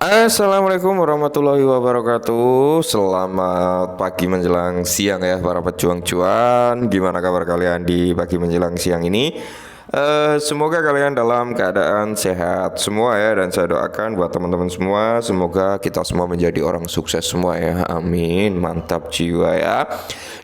Assalamualaikum warahmatullahi wabarakatuh. Selamat pagi menjelang siang ya para pejuang cuan. Gimana kabar kalian di pagi menjelang siang ini? Semoga kalian dalam keadaan sehat semua ya. Dan saya doakan buat teman-teman semua, semoga kita semua menjadi orang sukses semua ya. Amin. Mantap jiwa ya.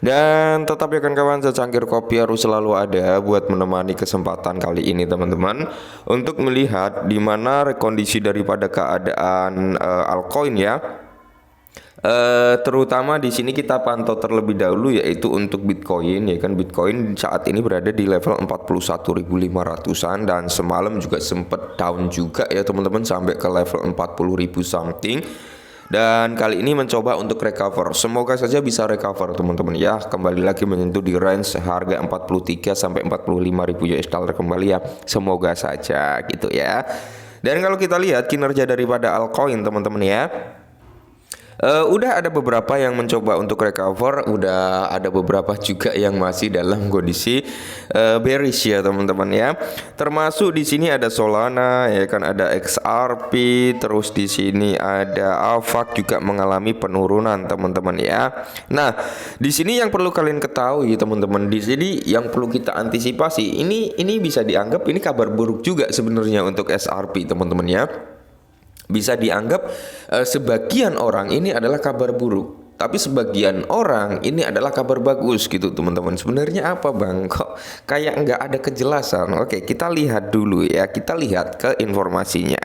Dan tetap ya kawan, secangkir kopi harus selalu ada buat menemani kesempatan kali ini teman-teman, untuk melihat di mana kondisi daripada keadaan altcoin ya. Terutama di sini kita pantau terlebih dahulu yaitu untuk Bitcoin ya kan. Bitcoin saat ini berada di level 41.500-an dan semalam juga sempat down juga ya teman-teman, sampai ke level 40.000 something. Dan kali ini mencoba untuk recover. Semoga saja bisa recover teman-teman ya. Kembali lagi menyentuh di range harga 43 sampai 45.000 US dollar kembali ya. Semoga saja gitu ya. Dan kalau kita lihat kinerja daripada altcoin teman-teman ya, udah ada beberapa yang mencoba untuk recover, udah ada beberapa juga yang masih dalam kondisi bearish ya teman-teman ya. Termasuk di sini ada Solana ya kan, ada XRP, terus di sini ada AVAX juga mengalami penurunan teman-teman ya. Nah, di sini yang perlu kalian ketahui teman-teman, di sini yang perlu kita antisipasi, ini bisa dianggap ini kabar buruk juga sebenarnya untuk XRP teman-teman ya. Bisa dianggap sebagian orang ini adalah kabar buruk, tapi sebagian orang ini adalah kabar bagus gitu teman-teman. Sebenarnya apa bang? Kok kayak nggak ada kejelasan? Oke, kita lihat dulu ya. Kita lihat ke informasinya.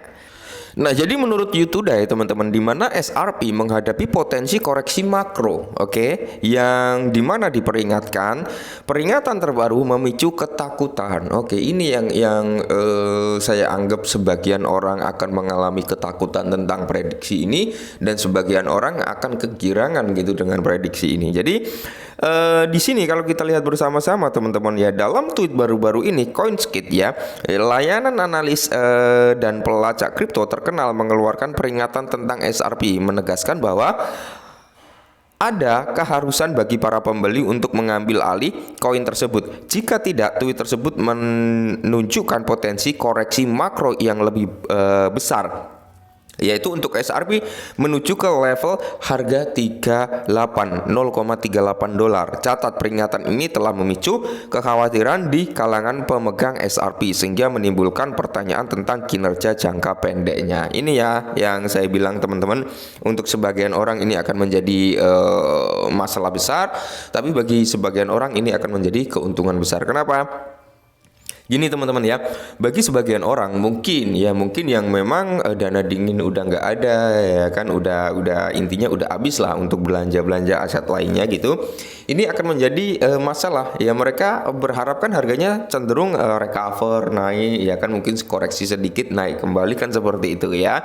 Nah, jadi menurut YouTube ya teman-teman, di mana XRP menghadapi potensi koreksi makro, oke, yang dimana diperingatkan, peringatan terbaru memicu ketakutan. Oke, ini yang saya anggap sebagian orang akan mengalami ketakutan tentang prediksi ini, dan sebagian orang akan kegirangan gitu dengan prediksi ini. Jadi di sini kalau kita lihat bersama-sama teman-teman ya, dalam tweet baru-baru ini CoinSkid ya, layanan analis dan pelacak kripto terkenal mengeluarkan peringatan tentang XRP, menegaskan bahwa ada keharusan bagi para pembeli untuk mengambil alih koin tersebut. Jika tidak, tweet tersebut menunjukkan potensi koreksi makro yang lebih besar, yaitu untuk XRP menuju ke level harga 0,38 dolar. Catat, peringatan ini telah memicu kekhawatiran di kalangan pemegang XRP sehingga menimbulkan pertanyaan tentang kinerja jangka pendeknya. Ini ya yang saya bilang teman-teman, untuk sebagian orang ini akan menjadi masalah besar, tapi bagi sebagian orang ini akan menjadi keuntungan besar. Kenapa? Gini teman-teman ya, bagi sebagian orang mungkin yang memang dana dingin udah nggak ada ya kan, udah intinya udah habis lah untuk belanja aset lainnya gitu. Ini akan menjadi masalah ya. Mereka berharap kan harganya cenderung recover, naik ya kan, mungkin koreksi sedikit naik kembali kan, seperti itu ya.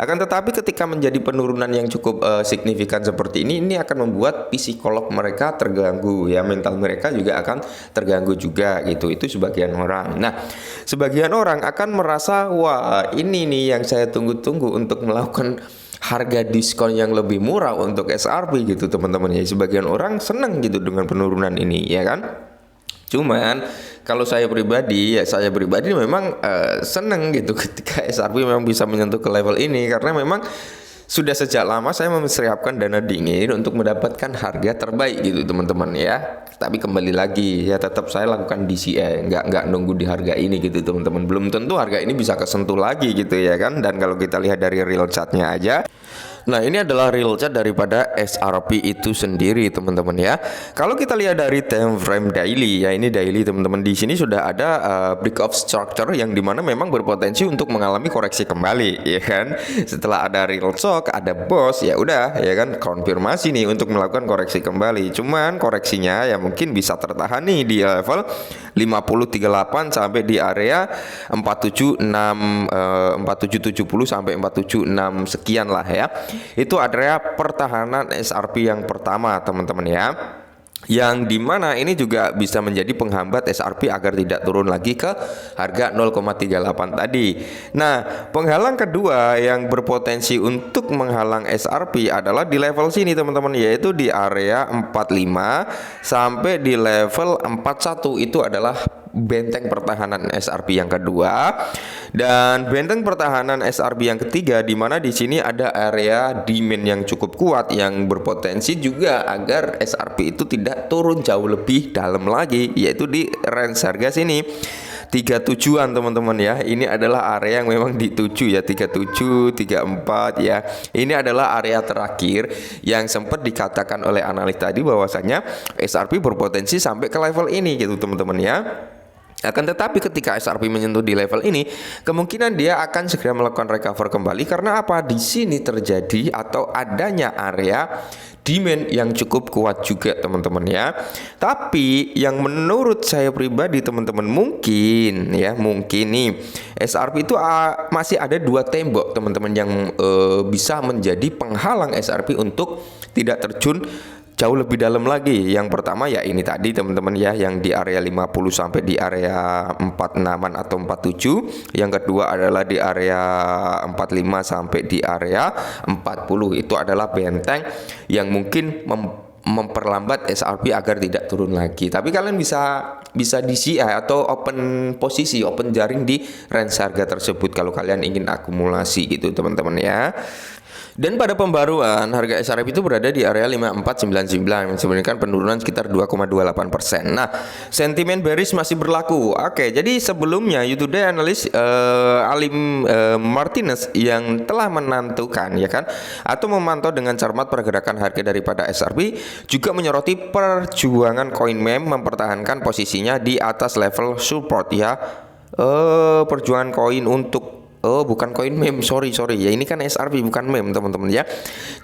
Akan tetapi ketika menjadi penurunan yang cukup signifikan seperti ini akan membuat psikolog mereka terganggu ya, mental mereka juga akan terganggu juga gitu. Itu sebagian orang. Nah, sebagian orang akan merasa, wah ini nih yang saya tunggu-tunggu untuk melakukan harga diskon yang lebih murah untuk XRP gitu teman-teman ya. Sebagian orang senang gitu dengan penurunan ini ya kan. Cuman kalau saya pribadi memang senang gitu ketika XRP memang bisa menyentuh ke level ini, karena memang sudah sejak lama saya mempersiapkan dana dingin untuk mendapatkan harga terbaik gitu teman-teman ya. Tapi kembali lagi ya, tetap saya lakukan DCA, nggak nunggu di harga ini gitu teman-teman. Belum tentu harga ini bisa kesentuh lagi gitu ya kan. Dan kalau kita lihat dari real chartnya aja, nah ini adalah real chart daripada XRP itu sendiri teman-teman ya. Kalau kita lihat dari time frame daily ya, ini daily teman-teman, di sini sudah ada break of structure yang dimana memang berpotensi untuk mengalami koreksi kembali ya kan. Setelah ada real shock, ada boss, ya udah ya kan, konfirmasi nih untuk melakukan koreksi kembali. Cuman koreksinya ya mungkin bisa tertahan nih di level 5038 sampai di area 4770 sampai 476 sekian lah ya. Itu adalah pertahanan XRP yang pertama teman-teman ya, yang dimana ini juga bisa menjadi penghambat XRP agar tidak turun lagi ke harga 0,38 tadi. Nah, penghalang kedua yang berpotensi untuk menghalang XRP adalah di level sini teman-teman, yaitu di area 45 sampai di level 41. Itu adalah benteng pertahanan SRP yang kedua, dan benteng pertahanan SRP yang ketiga, di mana di sini ada area demand yang cukup kuat yang berpotensi juga agar SRP itu tidak turun jauh lebih dalam lagi, yaitu di range harga sini 37-an teman-teman ya. Ini adalah area yang memang dituju ya, 37, 34 ya. Ini adalah area terakhir yang sempat dikatakan oleh analis tadi bahwasanya SRP berpotensi sampai ke level ini gitu teman-teman ya. Akan tetapi ketika SRP menyentuh di level ini, kemungkinan dia akan segera melakukan recover kembali karena apa? Di sini terjadi atau adanya area demand yang cukup kuat juga teman-teman ya. Tapi yang menurut saya pribadi teman-teman, mungkin nih SRP itu masih ada dua tembok teman-teman yang bisa menjadi penghalang SRP untuk tidak terjun jauh lebih dalam lagi. Yang pertama ya ini tadi teman-teman ya, yang di area 50 sampai di area 46-an atau 47. Yang kedua adalah di area 45 sampai di area 40. Itu adalah benteng yang mungkin memperlambat SRP agar tidak turun lagi. Tapi kalian bisa DCI atau open posisi, open jaring di range harga tersebut kalau kalian ingin akumulasi gitu teman-teman ya. Dan pada pembaruan harga SRP itu berada di area 5499, sebenarnya penurunan sekitar 2,28%. Nah, sentimen bearish masih berlaku. Oke, jadi sebelumnya YouTube Day analis Alim Martinez yang telah menentukan ya kan atau memantau dengan cermat pergerakan harga daripada SRP juga menyoroti perjuangan koin meme mempertahankan posisinya di atas level support ya. Perjuangan koin untuk bukan koin meme, sorry ya, ini kan SRP bukan meme teman-teman ya.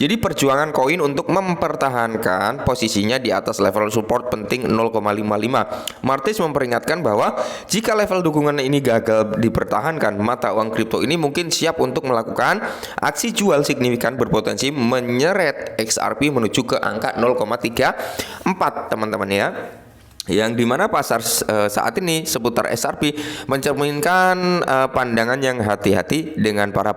Jadi perjuangan koin untuk mempertahankan posisinya di atas level support penting 0,55. Martis memperingatkan bahwa jika level dukungan ini gagal dipertahankan, mata uang kripto ini mungkin siap untuk melakukan aksi jual signifikan berpotensi menyeret XRP menuju ke angka 0,34 teman-teman ya. Yang dimana pasar saat ini seputar SRP mencerminkan pandangan yang hati-hati dengan para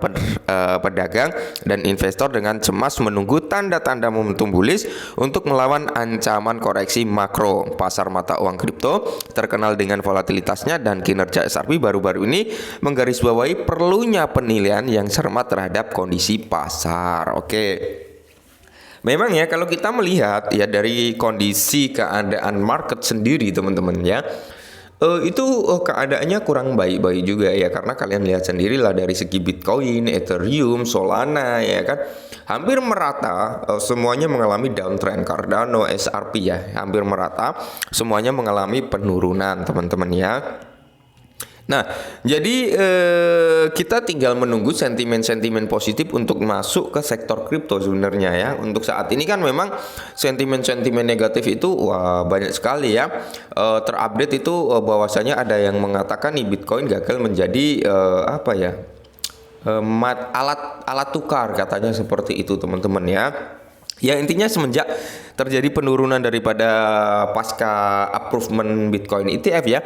pedagang dan investor dengan cemas menunggu tanda-tanda momentum bullish untuk melawan ancaman koreksi makro. Pasar mata uang kripto terkenal dengan volatilitasnya dan kinerja SRP baru-baru ini menggarisbawahi perlunya penilaian yang cermat terhadap kondisi pasar. Oke. Memang ya kalau kita melihat ya dari kondisi keadaan market sendiri teman-teman ya, itu keadaannya kurang baik-baik juga ya, karena kalian lihat sendirilah dari segi Bitcoin, Ethereum, Solana ya kan hampir merata, semuanya mengalami downtrend. Cardano, SRP ya hampir merata, semuanya mengalami penurunan teman-teman ya. Nah, jadi kita tinggal menunggu sentimen-sentimen positif untuk masuk ke sektor kripto sebenarnya ya. Untuk saat ini kan memang sentimen-sentimen negatif itu banyak sekali ya. Terupdate itu bahwasanya ada yang mengatakan nih Bitcoin gagal menjadi alat tukar, katanya seperti itu teman-teman ya. Ya intinya semenjak terjadi penurunan daripada pasca approval Bitcoin ETF ya,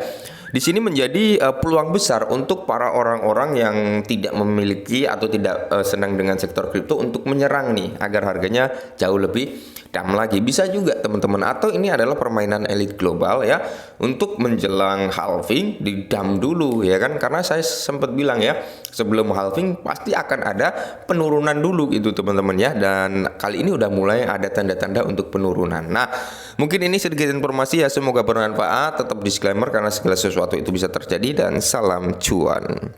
di sini menjadi peluang besar untuk para orang-orang yang tidak memiliki atau tidak senang dengan sektor kripto untuk menyerang nih agar harganya jauh lebih dalam lagi. Bisa juga teman-teman, atau ini adalah permainan elit global ya untuk menjelang halving di dump dulu ya kan, karena saya sempat bilang ya sebelum halving pasti akan ada penurunan dulu itu teman-teman ya, dan kali ini udah mulai ada tanda-tanda untuk penurunan. Nah, mungkin ini sedikit informasi ya, semoga bermanfaat. Tetap disclaimer karena segala sesuatu itu bisa terjadi, dan salam cuan.